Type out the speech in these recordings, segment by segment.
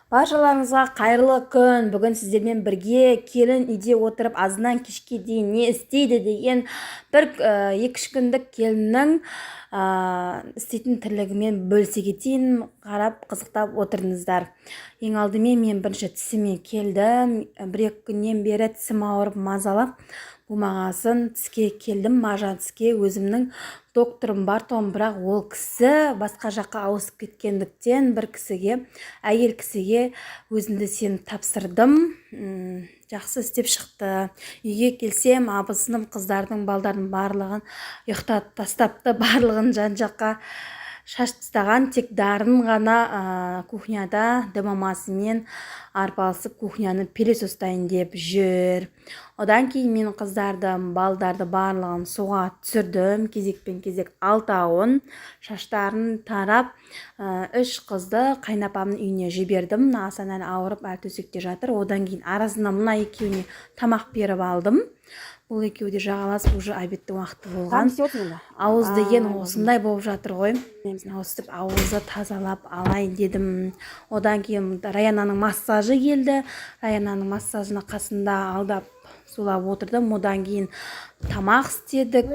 Баршаларыңызға қайырлы күн. Бүгін сіздермен бірге келін үйде отырып азынан кешке дейін не істейді деген бір 2-3 күндік келіннің істейтін тірлігімен бөлісе кетейін, қарап қызықтап отырыңыздар. Ең алдымен мен бірінші тісіме келдім. 1-2 күннен бері тісім ауырып мазалап болмағасын тіске келдім, мажан тіске. Өзімнің докторым бар тұғым, бірақ ол кісі басқа жаққа ауысып кеткендіктен бір кісіге, әйел кісіге өзімді сеніп тапсырдым. Жақсы істеп шықты. Үйге келсем, абысыным қыздардың, балдардың барлығын ұйықтатып тастапты, барлығын жан-жаққа шашып тастаған, тек дарын ғана кухняда дымамасымен арпалысып кухняны пелесостайын деп жүр. Одан кейін мен қыздарды, балдарды барлығын суға түсірдім, кезекпен кезек 6-ауын шаштарын тарап, 3 қызды қайнапамның үйіне жібердім. Асан әлі ауырып әр төсекте жатыр. Одан кейін арасында мына екеуіне тамақ беріп алдым. Бұл екеуі де жағаласып, уже обедтің уақыты болған. Ауыз деген осындай болып жатыр ғой. Өстіп ауызды тазалап алайын дедім. Одан кейін Раянаның массажы келді. Раянаның массажына қасында алдап сулап отырдым. Одан кейін тамақ істедік.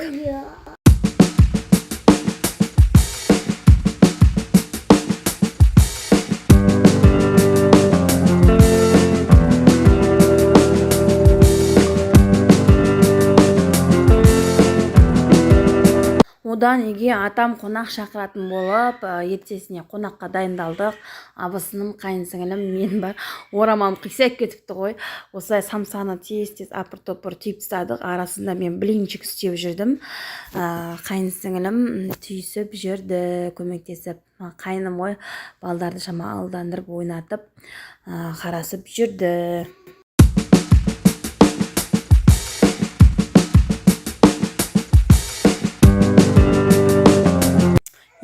Одан үйге атам қонақ шақыратын болып, ертесіне қонаққа дайындалдық. Абысыным, қайынсіңілім, мен бар. Орамам қисайып кетіпті ғой. Осылай самсаны тез-тез апыр-топыр түйіп тастадық. Арасында мен блинчик істеп жүрдім. Қайынсіңілім түйісіп жүрді, көмектесіп. Қайыным ғой, балдарды шама алдандырып, ойнатып, қарасып жүрді.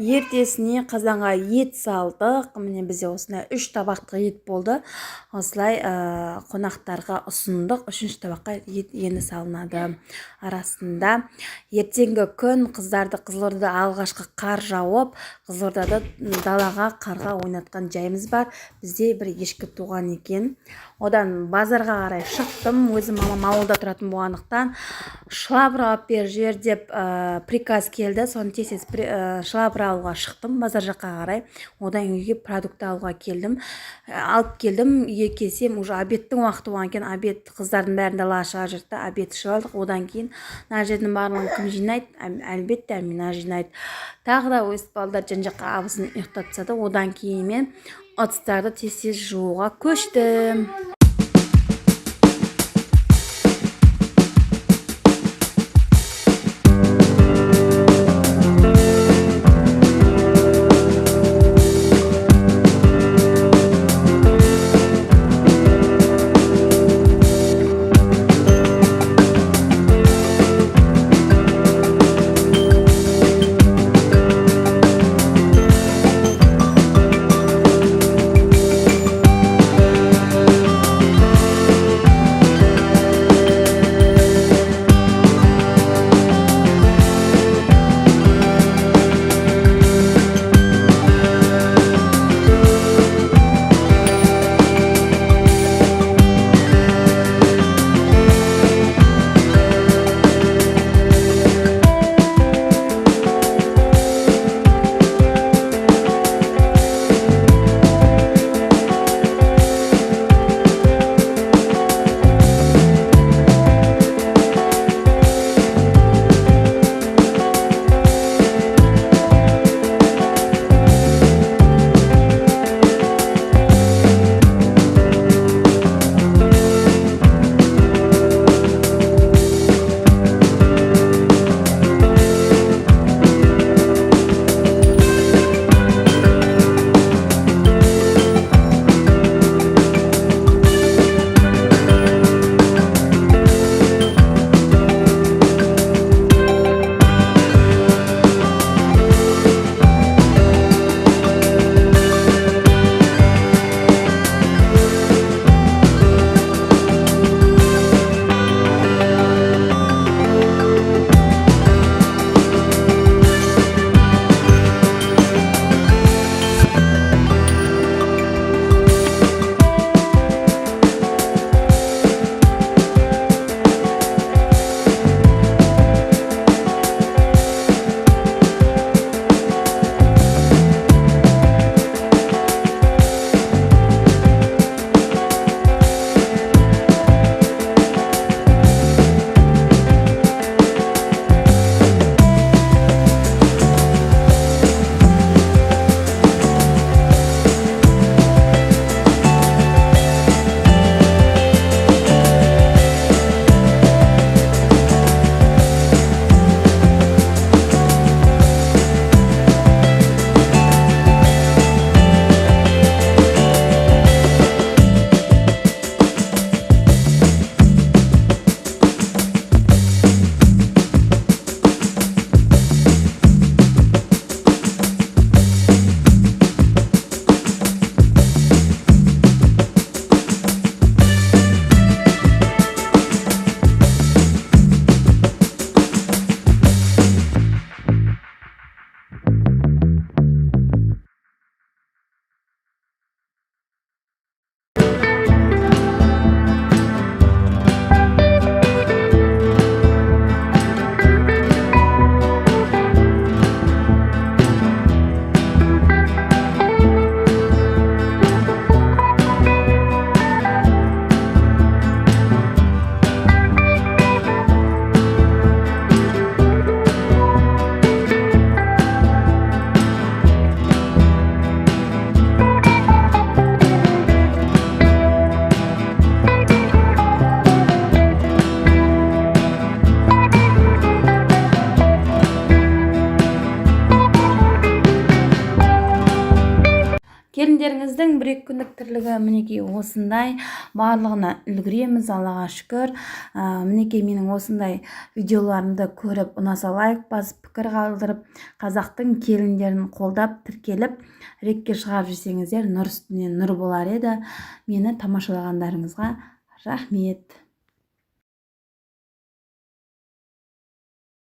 Ертесіне қазанға ет салдық. Міне бізде осындай 3 табақты ет болды. Осылай қонақтарға ұсындық. 3-ші табаққа ет енді салынады. Арасында ертеңгі күн қыздарды Қызылордада алғашқы қар жауып, Қызылордада далаға қарға ойнатқан жайымыз бар. Бізде бір ешкі туған екен. Одан базарға қарай шықтым. Өзім мамам ауылда тұратын болғандықтан шылабыр алып бер жер деп приказ келді. Соны тез шылабыр алуға шықтым, базар жаққа қарай. Одан үйге продукт алуға келдім. Алып келдім, үйге келсем, уже обедтің уақыты болған екен. Обед қыздардың бәрін далаға шығарып жүрді. Обед ішіп алдық. Одан кейін мына жердің барлығын кім жинайды? Әлбетте Әмина жинайды. Тағы да өстіп балдар жан-жаққа абысын ұйықтатып тастады. Одан кейін мен ыдыстарды тез-тез жууға көштім. біздің 1-2 күндік тірлігі мінекей осындай, барлығына үлгіреміз, Аллаға шүкір. Мінекей менің осындай видеоларымды көріп ұнаса лайк басып, пікір қалдырып, қазақтың келіндерін қолдап, тіркеліп, рекке шығарып жүрсеңіздер, нұр үстіне нұр болар еді. Мені тамашалағандарыңызға рахмет.